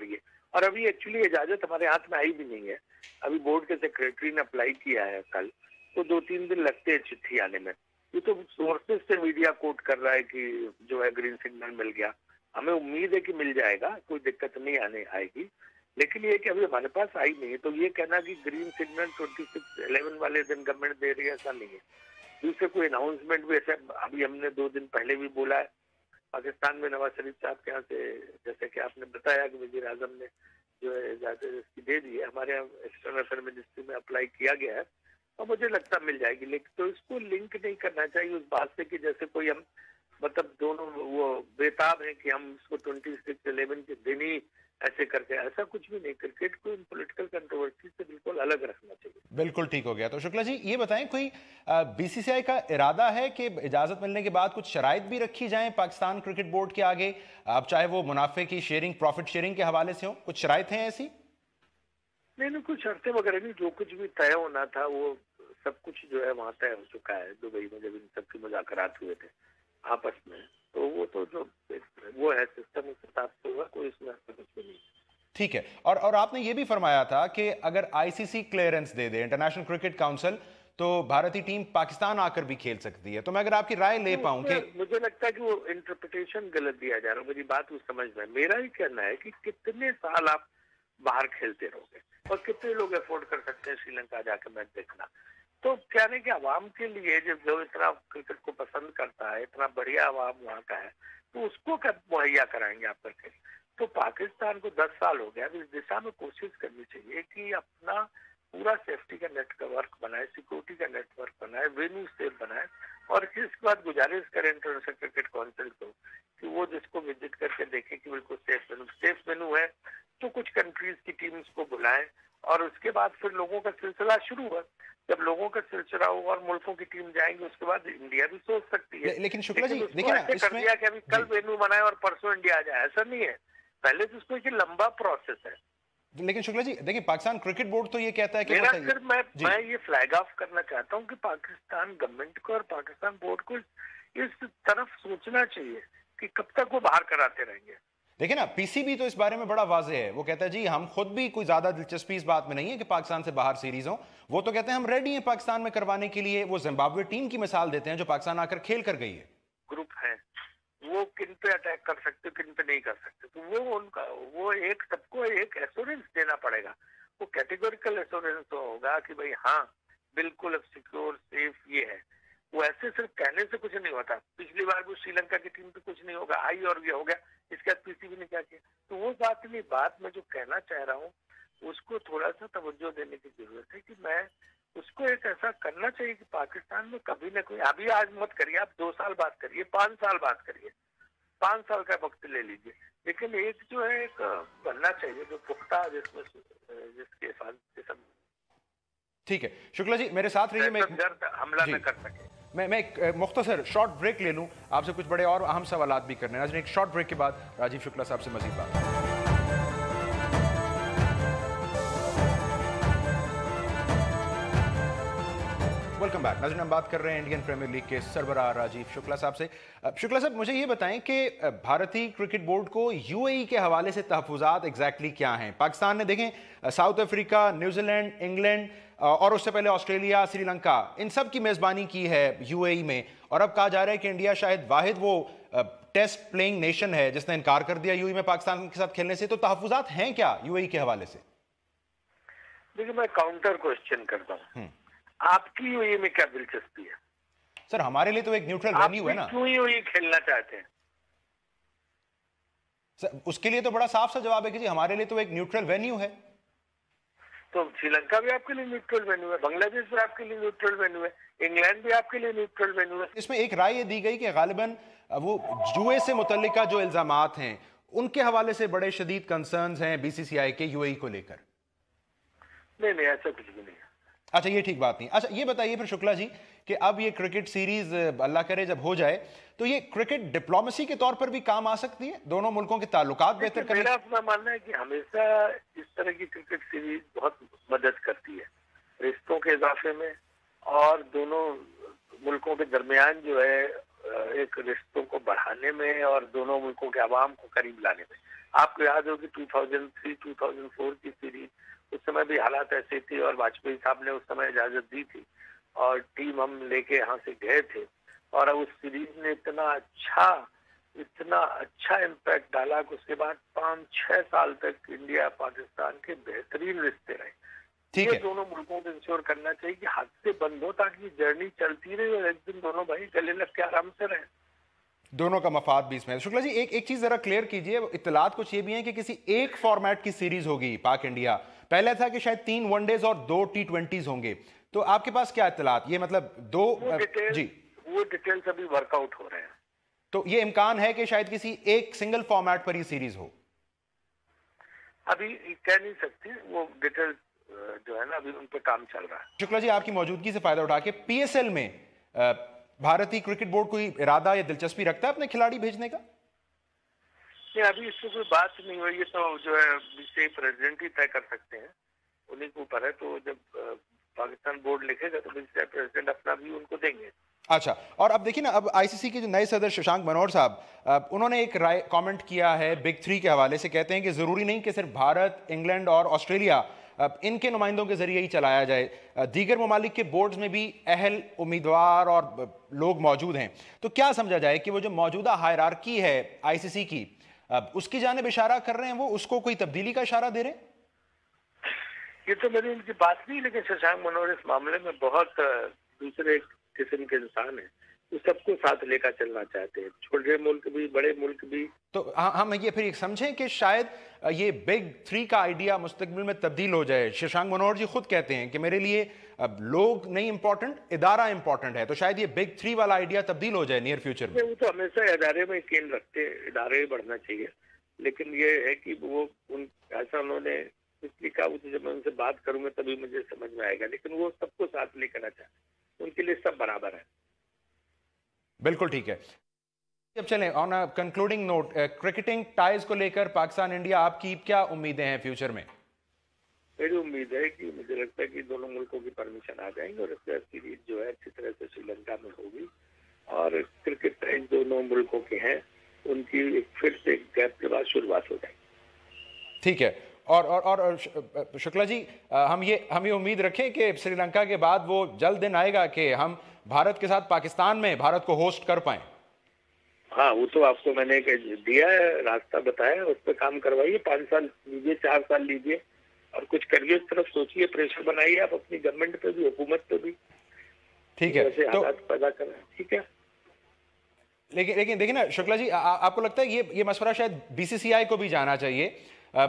और अभी एक्चुअली इजाजत हमारे हाथ में आई भी नहीं है। अभी बोर्ड के सेक्रेटरी ने अप्लाई किया है कल, तो 2-3 दिन लगते हैं चिट्ठी आने में। ये तो सोर्सेस से मीडिया कोट कर रहा है कि जो है ग्रीन सिग्नल मिल गया। हमें उम्मीद है कि मिल जाएगा, कोई दिक्कत नहीं आएगी, लेकिन ये कि अभी हमारे पास आई नहीं है। तो ये कहना कि ग्रीन सिग्नल 26/11 वाले दिन गवर्नमेंट दे रही है, ऐसा नहीं है। दूसरे कोई अनाउंसमेंट भी ऐसे अभी हमने 2 दिन पहले भी बोला है पाकिस्तान में नवाज शरीफ साहब के यहाँ से, जैसे कि आपने बताया कि वजीर आजम ने जो है इजाजत इसकी दे दी है, हमारे यहाँ एक्सटर्नल अफेयर मिनिस्ट्री में अप्लाई किया गया है और मुझे लगता मिल जाएगी। लेकिन तो इसको लिंक नहीं करना चाहिए उस बात से कि जैसे कोई हम मतलब दोनों वो बेताब है कि हम इसको 26/11 के दिन ही ऐसे करके, ऐसा कुछ भी नहीं। क्रिकेट को इन पॉलिटिकल कंट्रोवर्सी से बिल्कुल अलग रखना चाहिए। बिल्कुल ठीक हो गया। तो शुक्ला जी ये बताएं, कोई BCCI का इरादा है कि इजाजत मिलने के बाद कुछ शराइत भी रखी जाएं पाकिस्तान क्रिकेट बोर्ड के आगे, अब चाहे वो मुनाफे की शेयरिंग, प्रॉफिट शेयरिंग के हवाले से हो, कुछ शराइत हैं ऐसी? नहीं, कुछ शर्तें वगैरह नहीं, जो कुछ भी तय होना था वो सब कुछ जो है वहाँ तय हो चुका है दुबई में, जब इन सबके मुज़ाकरात हुए थे आपस में। तो वो तो जो वो है सिस्टम, उस हिसाब से हुआ, कोई इसमें ऐसा कुछ भी नहीं। ठीक है। और आपने ये भी फरमाया था कि अगर ICC क्लियरेंस दे दे, इंटरनेशनल क्रिकेट काउंसिल, तो भारतीय टीम पाकिस्तान आकर भी खेल सकती है। तो मैं अगर आपकी राय ले पाऊं कि मुझे लगता है कि वो इंटरप्रिटेशन गलत दिया जा रहा है। मेरी बात वो समझ में, मेरा ही कहना है कि कितने साल आप बाहर खेलते रहोगे और कितने लोग अफोर्ड कर सकते हैं श्रीलंका जाकर मैच देखना। तो कहने के अवाम के लिए जो इतना क्रिकेट को पसंद करता है, इतना बढ़िया अवाम वहाँ का है, तो उसको कब मुहैया कराएंगे आप करके? तो पाकिस्तान को 10 साल हो गया, इस दिशा में कोशिश करनी चाहिए कि अपना पूरा सेफ्टी का नेटवर्क बनाए, सिक्योरिटी का नेटवर्क बनाए, वेन्यू सेफ बनाए, और इसके बाद गुजारिश करें इंटरनेशनल क्रिकेट काउंसिल को कि वो जिसको विजिट करके देखे कि बिल्कुल सेफ वेन्यू है, तो कुछ कंट्रीज की टीम्स को बुलाएं और उसके बाद फिर लोगों का सिलसिला शुरू हुआ। जब लोगों का सिलसिला होगा और मुल्कों की टीम जाएंगे, उसके बाद इंडिया भी सोच सकती है। लेकिन शुक्ला जी देखिए ना, ऐसे कर दिया कि अभी कल वेन्यू बनाए और परसों इंडिया आ जाए, ऐसा नहीं है। पहले तो इसको एक लंबा प्रोसेस है। लेकिन शुक्ला जी देखिए, पाकिस्तान क्रिकेट बोर्ड तो ये कहता है कि मेरा सिर्फ मैं ये फ्लैग ऑफ करना चाहता हूँ कि पाकिस्तान गवर्नमेंट को और पाकिस्तान बोर्ड को इस तरफ सोचना चाहिए कि कब तक वो बाहर कराते रहेंगे। देखिए ना, पीसीबी तो इस बारे में बड़ा वाज़ेह है, वो कहता है जी हम खुद भी कोई ज्यादा दिलचस्पी इस बात में नहीं है कि पाकिस्तान से बाहर सीरीज हो, वो तो कहते हैं हम रेडी हैं पाकिस्तान में करवाने के लिए। वो जिम्बाब्वे टीम की मिसाल देते हैं जो पाकिस्तान आकर खेल कर गई है। ग्रुप है, वो किन पे अटैक कर सकते, किन पे नहीं कर सकते, तो वो उनका वो एक सबको एक एश्योरेंस देना पड़ेगा। वो कैटेगोरिकल एश्योरेंस होगा कि भाई हाँ बिल्कुल अब सिक्योर सेफ ये है। वो ऐसे सिर्फ कहने से कुछ नहीं होता। पिछली बार वो श्रीलंका की टीम पे कुछ नहीं होगा, आई और ये हो गया, इसके बाद पीसीबी ने क्या किया। तो वो बात नहीं, बात मैं जो कहना चाह रहा हूँ उसको थोड़ा सा तवज्जो देने की जरूरत है कि मैं उसको एक ऐसा करना चाहिए कि पाकिस्तान में कभी ना कोई, अभी आज मत करिए, आप 2 साल बात करिए, 5 साल बात करिए, 5 साल का वक्त ले लीजिए, लेकिन एक जो है एक बनना चाहिए जो पुख्ता, जिसमें जिसके हिफाजत सब। ठीक है शुक्ला जी, मेरे साथ रहिए। मैं हमला न कर सके। मैं एक मुख्तसर शॉर्ट ब्रेक ले लूं, आपसे कुछ बड़े और अहम सवालात भी करने हैं। एक शॉर्ट ब्रेक के बाद राजीव शुक्ला साहब से मजीद बात। Welcome back. नाज़रीन, हम बात कर रहे हैं इंडियन प्रीमियर लीग के सरबराह राजीव शुक्ला साहब से। शुक्ला साहब, मुझे ये बताएं कि भारतीय क्रिकेट बोर्ड को यूएई के हवाले से तहफ़्फ़ुज़ात एग्जैक्टली क्या हैं? पाकिस्तान ने देखें साउथ अफ्रीका, न्यूजीलैंड, इंग्लैंड और उससे पहले ऑस्ट्रेलिया, श्रीलंका, इन सब की मेज़बानी की है यूएई में, और अब कहा जा रहा है कि इंडिया शायद वाहिद वो टेस्ट प्लेइंग नेशन है जिसने इनकार कर दिया यूएई में पाकिस्तान के साथ खेलने से। तो तहफ़्फ़ुज़ात हैं क्या यूएई के हवाले से? देखिए, मैं काउंटर क्वेश्चन करता हूँ, आपकी यूएई में क्या दिलचस्पी है? सर, हमारे लिए तो एक न्यूट्रल वेन्यू है ना। क्यों यूएई खेलना चाहते हैं? सर, उसके लिए तो बड़ा साफ सा जवाब है कि जी हमारे लिए तो एक न्यूट्रल वेन्यू है। तो श्रीलंका भी आपके लिए न्यूट्रल वेन्यू है, बांग्लादेश भी आपके लिए न्यूट्रल वेन्यू है, इंग्लैंड भी आपके लिए न्यूट्रल वेन्यू है। इसमें एक राय ये दी गई कि गालिबन वो जुए से मुतल्लिका जो इल्जामात हैं उनके हवाले से बड़े शदीद कंसर्न्स हैं बीसीसीआई के यूएई को लेकर। नहीं, ऐसा कुछ भी नहीं है। अच्छा, ये ठीक बात नहीं। अच्छा, ये बताइए फिर शुक्ला जी कि अब ये क्रिकेट सीरीज अल्लाह करे जब हो जाए तो ये क्रिकेट डिप्लोमेसी के तौर पर भी काम आ सकती है, दोनों मुल्कों के ताल्लुकात बेहतर करने। मेरा अपना मानना है कि हमेशा इस तरह की क्रिकेट सीरीज बहुत मदद करती है रिश्तों के इजाफे में, और दोनों मुल्कों के दरमियान जो है एक रिश्तों को बढ़ाने में और दोनों मुल्कों के अवाम को करीब लाने में। आपको याद होगी 2003-2004 की सीरीज, उस समय भी हालात ऐसे थे और वाजपेयी साहब ने उस समय इजाजत दी थी और टीम हम लेके यहाँ से गए थे, और उस सीरीज ने इतना अच्छा इम्पैक्ट डाला कि उसके बाद 5-6 साल तक इंडिया पाकिस्तान के बेहतरीन रिश्ते रहे। ये दोनों मुल्कों को इंश्योर करना चाहिए कि हाथ से बंद हो, ताकि जर्नी चलती रहे और एक दिन दोनों भाई गले लग के आराम से रहे, दोनों का मफाद भी इसमें। शुक्ला जी, एक चीज जरा क्लियर कीजिए, इत्तलात कुछ ये भी हैं कि किसी एक फॉर्मेट की सीरीज होगी पाक इंडिया, पहले था कि शायद 3 वनडेज और 2 T20s होंगे, तो आपके पास क्या इत्तलात? ये मतलब वो डिटेल्स अभी वर्कआउट हो रहे हैं। तो ये इम्कान है कि शायद किसी एक सिंगल फॉर्मेट पर ये सीरीज हो? अभी कह नहीं सकते, वो डिटेल्स जो है ना अभी उन पर काम चल रहा है। शुक्ला जी, आपकी मौजूदगी से फायदा उठा के पीएसएल में भारतीय क्रिकेट बोर्ड कोई इरादा या दिलचस्पी रखता है अपने खिलाड़ी भेजने का? नहीं, अभी इससे कोई बात नहीं हुई है, तो जो है बीसीसीआई प्रेसिडेंट ही तय कर सकते हैं, उन्हीं के ऊपर है। तो जब पाकिस्तान बोर्ड लिखेगा तो बीसीसीआई प्रेसिडेंट अपना भी उनको देंगे। अच्छा, और अब देखिए ना, अब आईसीसी के जो नए सदर शशांक मनोहर साहब, उन्होंने एक राय कमेंट किया है बिग 3 के हवाले से। कहते हैं कि जरूरी नहीं कि सिर्फ भारत, इंग्लैंड और ऑस्ट्रेलिया इनके नुमाइंदों के जरिए ही चलाया जाए, दीगर ममालिक के बोर्ड्स में भी अहल उम्मीदवार और लोग मौजूद हैं। तो क्या समझा जाए कि वो जो मौजूदा हायरार्की है आईसीसी की, उसकी जानिब इशारा कर रहे हैं, वो उसको कोई तब्दीली का इशारा दे रहे हैं? ये तो मेरी उनकी बात नहीं, लेकिन शशांक मनोहर इस मामले में बहुत दूसरे किस्म के इंसान है, तो सबको साथ लेकर चलना चाहते हैं, छोटे मुल्क भी बड़े मुल्क भी। तो हम ये फिर समझें कि शायद ये बिग 3 का आइडिया मुस्तकबिल में तब्दील हो जाए। शशांक मनोहर जी खुद कहते हैं कि मेरे लिए अब लोग नहीं इंपॉर्टेंट, इदारा इंपॉर्टेंट है, तो शायद ये बिग 3 वाला आइडिया तब्दील हो जाए नियर फ्यूचर में। वो तो हमेशा इदारे में यकीन रखते हैं, इदारे बढ़ना चाहिए, लेकिन ये है कि वो ऐसा उन्होंने इसलिए कहा, तो जब मैं उनसे बात करूंगा तभी मुझे समझ में आएगा, लेकिन वो सबको साथ लेकर आना चाहते हैं, उनके लिए सब बराबर है। बिल्कुल ठीक है। अब चलें on a concluding note, cricketing ties को लेकर पाकिस्तान इंडिया, आपकी क्या उम्मीदें हैं फ्यूचर में? میری امید ہے کہ مجھے لگتا ہے کہ دونوں ملکوں کی پرمیشن آ جائیں گے اور ٹیسٹ سیریز جو ہے اچھی طرح سے سری لنکا میں ہوگی اور کرکٹ میچ دونوں ملکوں کے ہیں ان کی پھر سے گیپ کے بعد شروعات ہو جائے گی. ٹھیک ہے. اور شکلا جی ہم یہ امید رکھیں کہ سری لنکا کے بعد وہ جلد دن آئے گا کہ ہم بھارت کے ساتھ پاکستان میں بھارت کو ہوسٹ کر پائیں. ہاں وہ تو آپ کو میں نے دیا ہے راستہ بتایا, اس پہ کام کروائیے, 5 سال لیجیے, 4 سال لیجیے اور کچھ کریے, اس طرف سوچیے, پریشر بنائیے آپ اپنی گورنمنٹ پہ بھی, حکومت پہ بھی. ٹھیک ہے, ایسے حالات پیدا کریں. ٹھیک ہے, لیکن دیکھیں نا شکلا جی, آپ کو لگتا ہے یہ مشورہ شاید بی سی سی آئی کو بھی جانا چاہیے؟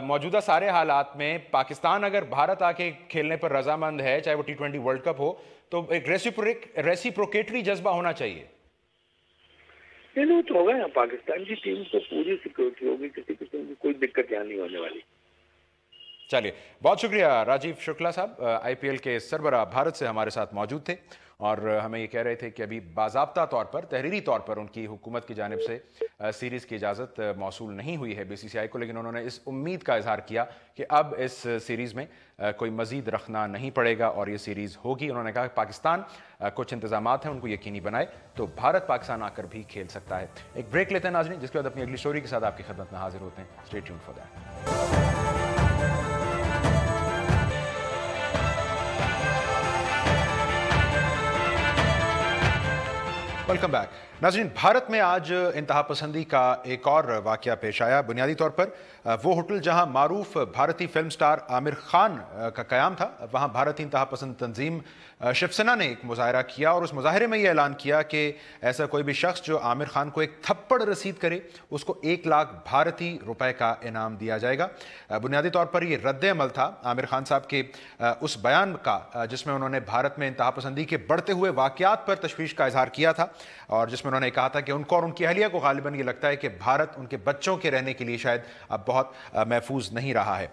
موجودہ سارے حالات میں پاکستان اگر بھارت آ کے کھیلنے پر رضامند ہے, چاہے وہ T20 ورلڈ کپ ہو, تو ایک ریسیپروکیٹری جذبہ ہونا چاہیے. نہیں تو ہوگا, پاکستان کی ٹیم کو پوری سیکورٹی ہوگی, کسی قسم کی کوئی دقت یہاں نہیں ہونے والی. چلیے, بہت شکریہ راجیو شکلا صاحب, آئی پی ایل کے سربراہ بھارت سے ہمارے ساتھ موجود تھے اور ہمیں یہ کہہ رہے تھے کہ ابھی باضابطہ طور پر, تحریری طور پر ان کی حکومت کی جانب سے سیریز کی اجازت موصول نہیں ہوئی ہے بی سی سی آئی کو, لیکن انہوں نے اس امید کا اظہار کیا کہ اب اس سیریز میں کوئی مزید رکھنا نہیں پڑے گا اور یہ سیریز ہوگی. انہوں نے کہا کہ پاکستان کچھ انتظامات ہیں ان کو یقینی بنائے تو بھارت پاکستان آ کر بھی کھیل سکتا ہے. ایک بریک لیتے ہیں ناظرین, جس کے بعد اپنی اگلی سٹوری کے ساتھ آپ کی خدمت میں حاضر ہوتے ہیں. Stay tuned for that. Welcome back. ناظرین, بھارت میں آج انتہا پسندی کا ایک اور واقعہ پیش آیا. بنیادی طور پر وہ ہوٹل جہاں معروف بھارتی فلم سٹار عامر خان کا قیام تھا, وہاں بھارتی انتہا پسند تنظیم شیو سینا نے ایک مظاہرہ کیا اور اس مظاہرے میں یہ اعلان کیا کہ ایسا کوئی بھی شخص جو عامر خان کو ایک تھپڑ رسید کرے اس کو 1 لاکھ بھارتی روپے کا انعام دیا جائے گا. بنیادی طور پر یہ رد عمل تھا عامر خان صاحب کے اس بیان کا جس میں انہوں نے بھارت میں انتہا پسندی کے بڑھتے ہوئے واقعات پر تشویش کا اظہار کیا تھا اور جس میں انہوں نے کہا تھا کہ ان کو اور ان کی اہلیہ کو غالباً یہ لگتا ہے کہ بھارت ان کے بچوں کے رہنے کے لیے شاید اب بہت محفوظ نہیں رہا ہے.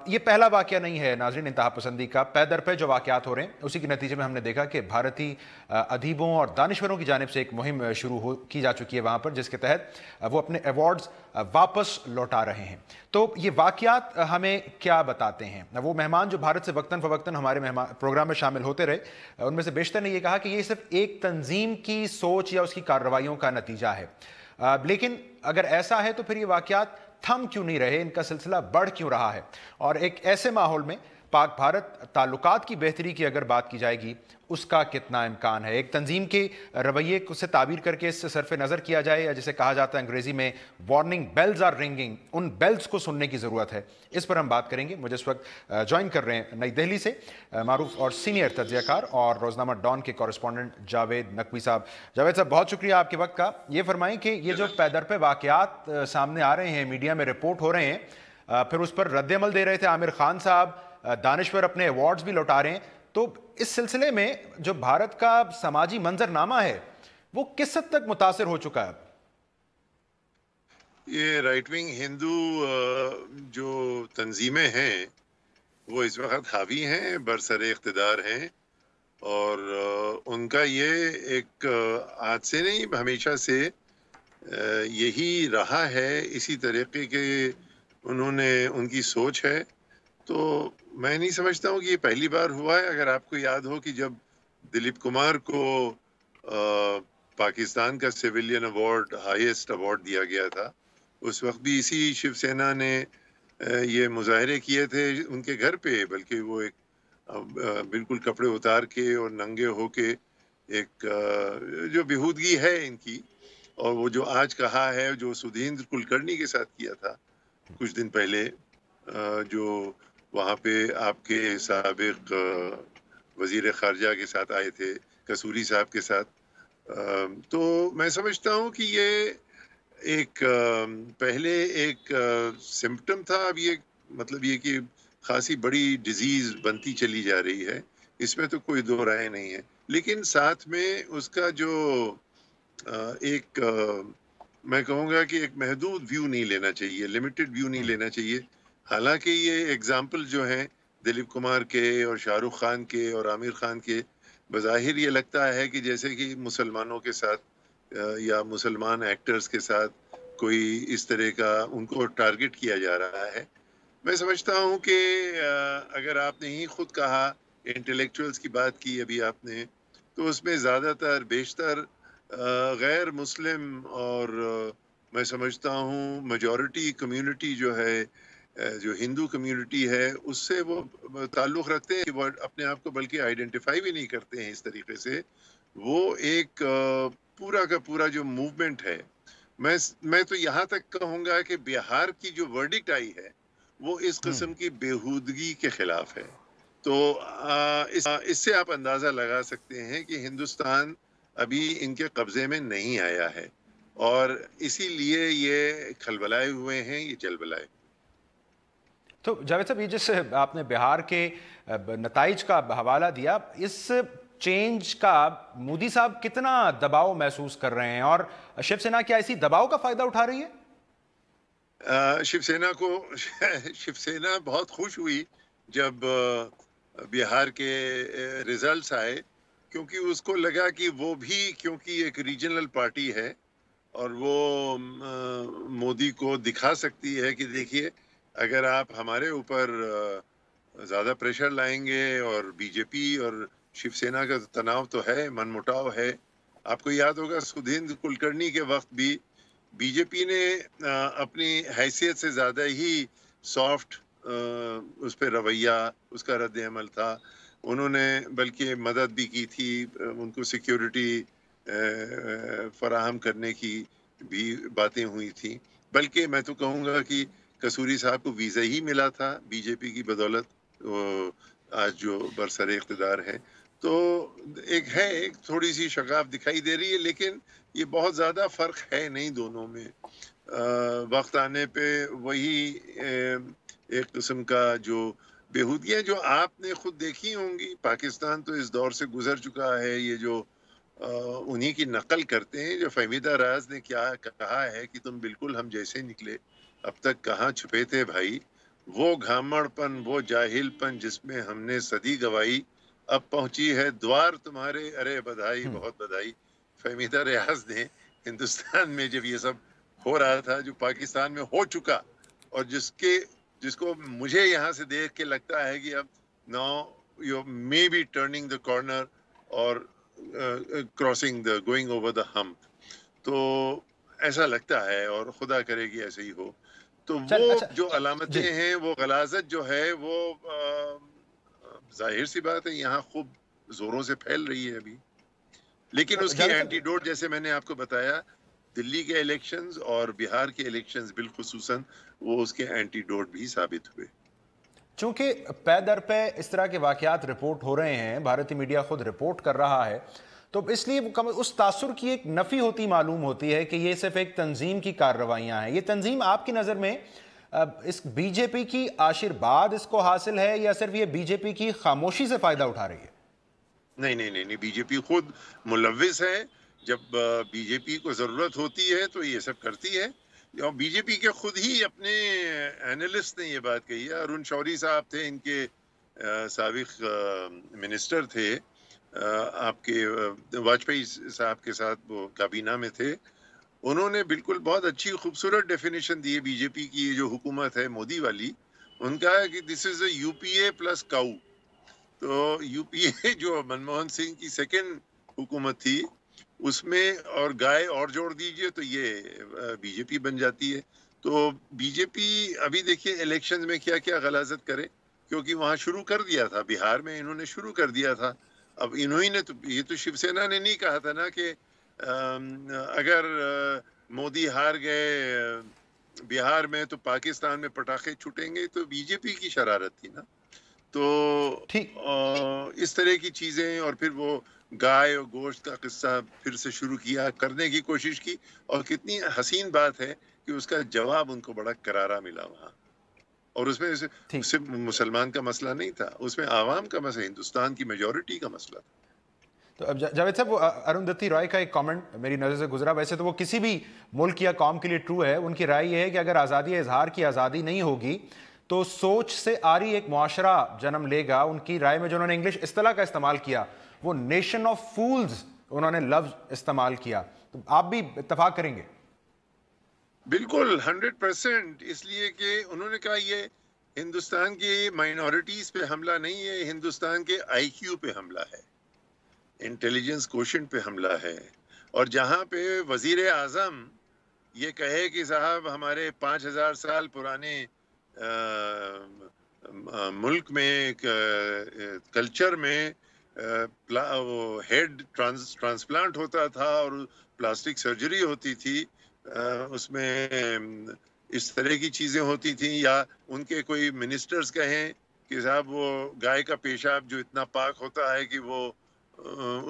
یہ پہلا واقعہ نہیں ہے ناظرین انتہا پسندی کا. پے در پہ جو واقعات ہو رہے ہیں اسی کے نتیجے میں ہم نے دیکھا کہ بھارتی ادیبوں اور دانشوروں کی جانب سے ایک مہم شروع کی جا چکی ہے وہاں پر, جس کے تحت وہ اپنے ایوارڈز واپس لوٹا رہے ہیں. تو یہ واقعات ہمیں کیا بتاتے ہیں؟ وہ مہمان جو بھارت سے وقتاً فوقتاً ہمارے پروگرام میں شامل ہوتے رہے, ان میں سے بیشتر نے یہ کہا کہ یہ صرف ایک تنظیم کی سوچ یا اس کی کارروائیوں کا نتیجہ ہے. لیکن اگر ایسا ہے تو پھر یہ واقعات تھم کیوں نہیں رہے, ان کا سلسلہ بڑھ کیوں رہا ہے؟ اور ایک ایسے ماحول میں پاک بھارت تعلقات کی بہتری کی اگر بات کی جائے گی اس کا کتنا امکان ہے؟ ایک تنظیم کے رویے کو سے تعبیر کر کے اس سے صرف نظر کیا جائے, یا جسے کہا جاتا ہے انگریزی میں وارننگ بیلز آر رنگنگ, ان بیلز کو سننے کی ضرورت ہے. اس پر ہم بات کریں گے. مجھے اس وقت جوائن کر رہے ہیں نئی دہلی سے معروف اور سینئر تجزیہ کار اور روزنامہ ڈان کے کورسپونڈنٹ جاوید نقوی صاحب. جاوید صاحب بہت شکریہ آپ کے وقت کا. یہ فرمائیں کہ یہ جو پے در پہ واقعات سامنے آ رہے ہیں, میڈیا میں رپورٹ ہو رہے ہیں, پھر اس پر رد عمل دے رہے تھے عامر خان صاحب, دانشور اپنے ایوارڈز بھی لوٹا رہے ہیں, تو اس سلسلے میں جو بھارت کا سماجی منظر نامہ ہے وہ کس حد تک متاثر ہو چکا ہے؟ یہ رائٹ ونگ ہندو جو تنظیمیں ہیں وہ اس وقت حاوی ہیں, برسر اقتدار ہیں, اور ان کا یہ ایک آج سے نہیں ہمیشہ سے یہی رہا ہے, اسی طریقے کے انہوں نے ان کی سوچ ہے. تو میں نہیں سمجھتا ہوں کہ یہ پہلی بار ہوا ہے. اگر آپ کو یاد ہو کہ جب دلیپ کمار کو پاکستان کا سویلین ایوارڈ, ہائیسٹ ایوارڈ دیا گیا تھا, اس وقت بھی اسی شیو سینا نے یہ مظاہرے کیے تھے ان کے گھر پہ, بلکہ وہ ایک بالکل کپڑے اتار کے اور ننگے ہو کے, ایک جو بیہودگی ہے ان کی, اور وہ جو آج کہا ہے جو سدھیندر کلکرنی کے ساتھ کیا تھا کچھ دن پہلے, جو وہاں پہ آپ کے سابق وزیر خارجہ کے ساتھ آئے تھے, کسوری صاحب کے ساتھ, تو میں سمجھتا ہوں کہ یہ ایک پہلے ایک سمپٹم تھا, اب یہ مطلب یہ کہ خاصی بڑی ڈیزیز بنتی چلی جا رہی ہے, اس میں تو کوئی دو رائے نہیں ہے. لیکن ساتھ میں اس کا جو ایک میں کہوں گا کہ ایک محدود ویو نہیں لینا چاہیے, لمیٹڈ ویو نہیں لینا چاہیے. حالانکہ یہ ایگزامپل جو ہیں دلیپ کمار کے اور شاہ رخ خان کے اور عامر خان کے, بظاہر یہ لگتا ہے کہ جیسے کہ مسلمانوں کے ساتھ یا مسلمان ایکٹرز کے ساتھ کوئی اس طرح کا ان کو ٹارگٹ کیا جا رہا ہے. میں سمجھتا ہوں کہ اگر آپ نے ہی خود کہا انٹلیکچوئلز کی بات کی ابھی آپ نے، تو اس میں زیادہ تر بیشتر غیر مسلم اور میں سمجھتا ہوں میجورٹی کمیونٹی جو ہے، جو ہندو کمیونٹی ہے، اس سے وہ تعلق رکھتے ہیں کہ وہ اپنے آپ کو بلکہ آئیڈینٹیفائی بھی نہیں کرتے ہیں اس طریقے سے. وہ ایک پورا کا پورا جو موومنٹ ہے، میں تو یہاں تک کہوں گا کہ بہار کی جو ورڈکٹ آئی ہے وہ اس قسم کی بےہودگی کے خلاف ہے. تو اس سے آپ اندازہ لگا سکتے ہیں کہ ہندوستان ابھی ان کے قبضے میں نہیں آیا ہے، اور اسی لیے یہ کھلبلائے ہوئے ہیں، یہ چل بلائے. تو جاوید صاحب، یہ جس آپ نے بہار کے نتائج کا حوالہ دیا، اس چینج کا مودی صاحب کتنا دباؤ محسوس کر رہے ہیں، اور شیو سینا کیا اسی دباؤ کا فائدہ اٹھا رہی ہے؟ شیو سینا بہت خوش ہوئی جب بہار کے ریزلٹس آئے، کیونکہ اس کو لگا کہ وہ بھی کیونکہ ایک ریجنل پارٹی ہے اور وہ مودی کو دکھا سکتی ہے کہ دیکھیے اگر آپ ہمارے اوپر زیادہ پریشر لائیں گے، اور بی جے پی اور شیو سینا کا تناؤ تو ہے، من مٹاؤ ہے. آپ کو یاد ہوگا سدھیند کلکرنی کے وقت بھی بی جے پی نے اپنی حیثیت سے زیادہ ہی سافٹ اس پہ رویہ، اس کا رد عمل تھا. انہوں نے بلکہ مدد بھی کی تھی، ان کو سیکیورٹی فراہم کرنے کی بھی باتیں ہوئی تھیں. بلکہ میں تو کہوں گا کہ قصوری صاحب کو ویزا ہی ملا تھا بی جے پی کی بدولت، آج جو برسر اقتدار ہے. تو ایک تھوڑی سی شگاف دکھائی دے رہی ہے، لیکن یہ بہت زیادہ فرق ہے نہیں دونوں میں. وقت آنے پہ وہی ایک قسم کا جو بےہودگیاں جو آپ نے خود دیکھی ہوں گی. پاکستان تو اس دور سے گزر چکا ہے. یہ جو انہی کی نقل کرتے ہیں جو فہمیدہ راز نے کیا کہا ہے کہ تم بالکل ہم جیسے نکلے، اب تک کہاں چھپے تھے بھائی. وہ گھامڑ پن، وہ جاہل پن جس میں ہم نے صدی گوائی، اب پہنچی ہے دوار تمہارے، ارے بدھائی بہت بدھائی. فہمیدہ ریاض نے ہندوستان میں جب یہ سب ہو رہا تھا، جو پاکستان میں ہو چکا، اور جس کو مجھے یہاں سے دیکھ کے لگتا ہے کہ اب now you may be turning the corner اور crossing the going over the hump. تو ایسا لگتا ہے، اور خدا کرے گی ایسے ہی ہو. تو وہ جو علامتیں ہیں، وہ غلاظت جو ہے، وہ ظاہر سی بات ہے یہاں خوب زوروں سے پھیل رہی ہے ابھی. لیکن اس کی اینٹی ڈوٹ، جیسے میں نے آپ کو بتایا، دلی کے الیکشنز اور بہار کے الیکشنز بالخصوصاً وہ اس کے اینٹی ڈوٹ بھی ثابت ہوئے. چونکہ پے در پہ اس طرح کے واقعات رپورٹ ہو رہے ہیں، بھارتی میڈیا خود رپورٹ کر رہا ہے، تو اس لیے اس تاثر کی ایک نفی ہوتی معلوم ہوتی ہے کہ یہ صرف ایک تنظیم کی کارروائیاں ہیں. یہ تنظیم آپ کی نظر میں اس بی جے پی کی آشیرواد اس کو حاصل ہے، یا صرف یہ بی جے پی کی خاموشی سے فائدہ اٹھا رہی ہے؟ نہیں، بی جے پی خود ملوث ہے. جب بی جے پی کو ضرورت ہوتی ہے تو یہ سب کرتی ہے. اور بی جے پی کے خود ہی اپنے اینالسٹ نے یہ بات کہی ہے. ارون شوری صاحب تھے، ان کے سابق منسٹر تھے، آپ کے واجپئی صاحب کے ساتھ وہ کابینہ میں تھے. انہوں نے بالکل بہت اچھی خوبصورت ڈیفینیشن دی ہے بی جے پی کی جو حکومت ہے مودی والی. ان کا ہے کہ دس از اے یو پی اے پلس کاؤ. تو یو پی اے جو منموہن سنگھ کی سیکنڈ حکومت تھی، اس میں اور گائے اور جوڑ دیجئے تو یہ بی جے پی بن جاتی ہے. تو بی جے پی ابھی دیکھیے الیکشن میں کیا کیا غلاظت کرے، کیونکہ وہاں شروع کر دیا تھا، بہار میں انہوں نے شروع کر دیا تھا. اب انہوں نے تو، یہ تو شیو سینا نے نہیں کہا تھا نا کہ اگر مودی ہار گئے بہار میں تو پاکستان میں پٹاخے چھوٹیں گے. تو بی جے پی کی شرارت تھی نا. تو اس طرح کی چیزیں، اور پھر وہ گائے اور گوشت کا قصہ پھر سے شروع کیا، کرنے کی کوشش کی. اور کتنی حسین بات ہے کہ اس کا جواب ان کو بڑا کرارا ملا وہاں. اور اس میں صرف مسلمان کا مسئلہ نہیں تھا، اس میں عوام کا مسئلہ، ہندوستان کی میجورٹی کا مسئلہ تھا. تو اب جاوید صاحب، وہ اروندھتی رائے کا ایک کامنٹ میری نظر سے گزرا. ویسے تو وہ کسی بھی ملک یا قوم کے لیے ٹرو ہے. ان کی رائے یہ ہے کہ اگر آزادی اظہار کی آزادی نہیں ہوگی تو سوچ سے آری ایک معاشرہ جنم لے گا. ان کی رائے میں جو انہوں نے انگلش اصطلاح کا استعمال کیا، وہ نیشن آف فولز انہوں نے لفظ استعمال کیا. تو آپ بھی اتفاق کریں گے؟ بالکل 100%. اس لیے کہ انہوں نے کہا ہندوستان کی مائنورٹیز پہ حملہ نہیں ہے، ہندوستان کے آئی کیو پہ حملہ ہے، انٹیلیجنس کوشنٹ پہ حملہ ہے. اور جہاں پہ وزیر اعظم یہ کہے کہ صاحب ہمارے 5000 سال پرانے ملک میں کلچر میں ہیڈ ٹرانسپلانٹ ہوتا تھا اور پلاسٹک سرجری ہوتی تھی، اس میں اس طرح کی چیزیں ہوتی تھیں، یا ان کے کوئی منسٹرز کہیں کہ صاحب وہ گائے کا پیشاب جو اتنا پاک ہوتا ہے کہ وہ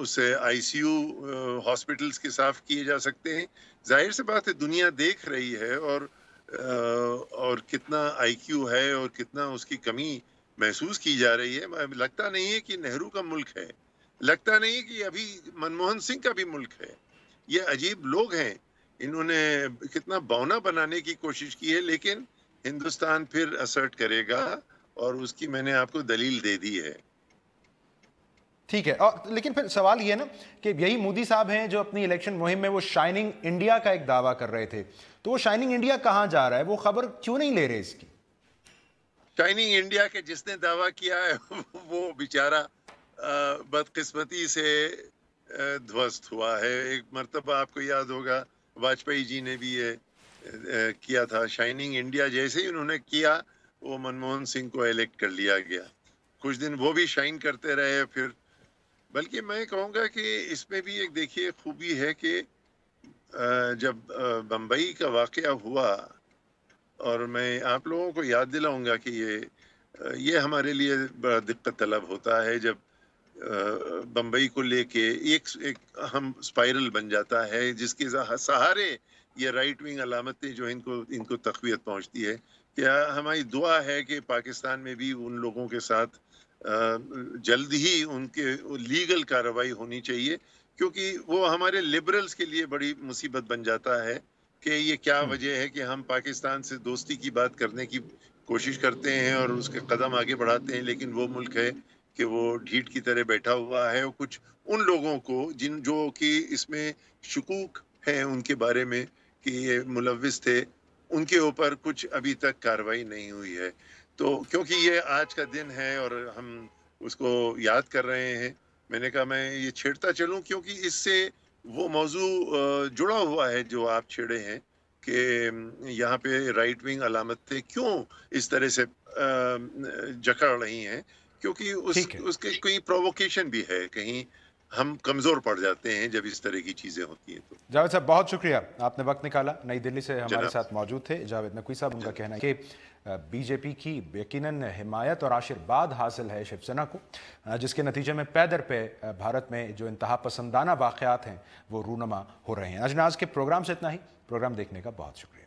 اسے آئی سی یو ہاسپٹلز کے صاف کیے جا سکتے ہیں. ظاہر سی بات ہے دنیا دیکھ رہی ہے اور کتنا آئی کیو ہے اور کتنا اس کی کمی محسوس کی جا رہی ہے. لگتا نہیں ہے کہ نہرو کا ملک ہے، لگتا نہیں ہے کہ ابھی منموہن سنگھ کا بھی ملک ہے. یہ عجیب لوگ ہیں، انہوں نے کتنا بونا بنانے کی کوشش کی ہے، لیکن ہندوستان پھر اسرٹ کرے گا اور اس کی میں نے آپ کو دلیل دے دی ہے. ٹھیک ہے. اور لیکن پھر سوال یہ ہے نا کہ یہی مودی صاحب ہیں جو اپنی الیکشن مہم میں وہ شائننگ انڈیا کا ایک دعویٰ کر رہے تھے، تو وہ شائننگ انڈیا کہاں جا رہا ہے؟ وہ خبر کیوں نہیں لے رہے اس کی؟ شائننگ انڈیا کے جس نے دعویٰ کیا ہے وہ بیچارہ بدقسمتی سے دھوست ہوا ہے. ایک مرتبہ آپ کو یاد ہوگا واجپئی جی نے بھی یہ کیا تھا. شائننگ انڈیا جیسے ہی انہوں نے کیا وہ منموہن سنگھ کو الیکٹ کر لیا گیا. کچھ دن وہ بھی شائن کرتے رہے. پھر بلکہ میں کہوں گا کہ اس میں بھی ایک دیکھیے خوبی ہے کہ جب بمبئی کا واقعہ ہوا، اور میں آپ لوگوں کو یاد دلاؤں گا کہ یہ ہمارے لیے بڑا دقت طلب ہوتا ہے جب بمبئی کو لے کے ایک ہم اسپائرل بن جاتا ہے جس کے سہارے یہ رائٹ ونگ علامتیں جو ان کو تقویت پہنچتی ہے. کیا ہماری دعا ہے کہ پاکستان میں بھی ان لوگوں کے ساتھ جلد ہی ان کے لیگل کارروائی ہونی چاہیے، کیونکہ وہ ہمارے لبرلز کے لیے بڑی مصیبت بن جاتا ہے کہ یہ کیا وجہ ہے کہ ہم پاکستان سے دوستی کی بات کرنے کی کوشش کرتے ہیں اور اس کے قدم آگے بڑھاتے ہیں، لیکن وہ ملک ہے کہ وہ ڈھیٹ کی طرح بیٹھا ہوا ہے. اور کچھ ان لوگوں کو جو کہ اس میں شکوک ہیں ان کے بارے میں کہ یہ ملوث تھے، ان کے اوپر کچھ ابھی تک کارروائی نہیں ہوئی ہے. تو کیونکہ یہ آج کا دن ہے اور ہم اس کو یاد کر رہے ہیں، میں نے کہا میں یہ چھیڑتا چلوں کیونکہ اس سے وہ موضوع جڑا ہوا ہے جو آپ چھیڑے ہیں کہ یہاں پہ رائٹ ونگ علامتیں کیوں اس طرح سے جکڑ رہی ہیں، کیونکہ اس کے کوئی پرووکیشن بھی ہے، کہیں ہم کمزور پڑ جاتے ہیں جب اس طرح کی چیزیں ہوتی ہیں. تو جاوید صاحب بہت شکریہ، آپ نے وقت نکالا، نئی دلی سے ہمارے ساتھ موجود تھے. جاوید نقوی صاحب، ان کا کہنا ہے کہ بی جے پی کی یقیناً حمایت اور آشرواد حاصل ہے شیو سینا کو، جس کے نتیجے میں پے در پہ بھارت میں جو انتہا پسندانہ واقعات ہیں وہ رونما ہو رہے ہیں. آج کے پروگرام سے اتنا ہی. پروگرام دیکھنے کا بہت شکریہ.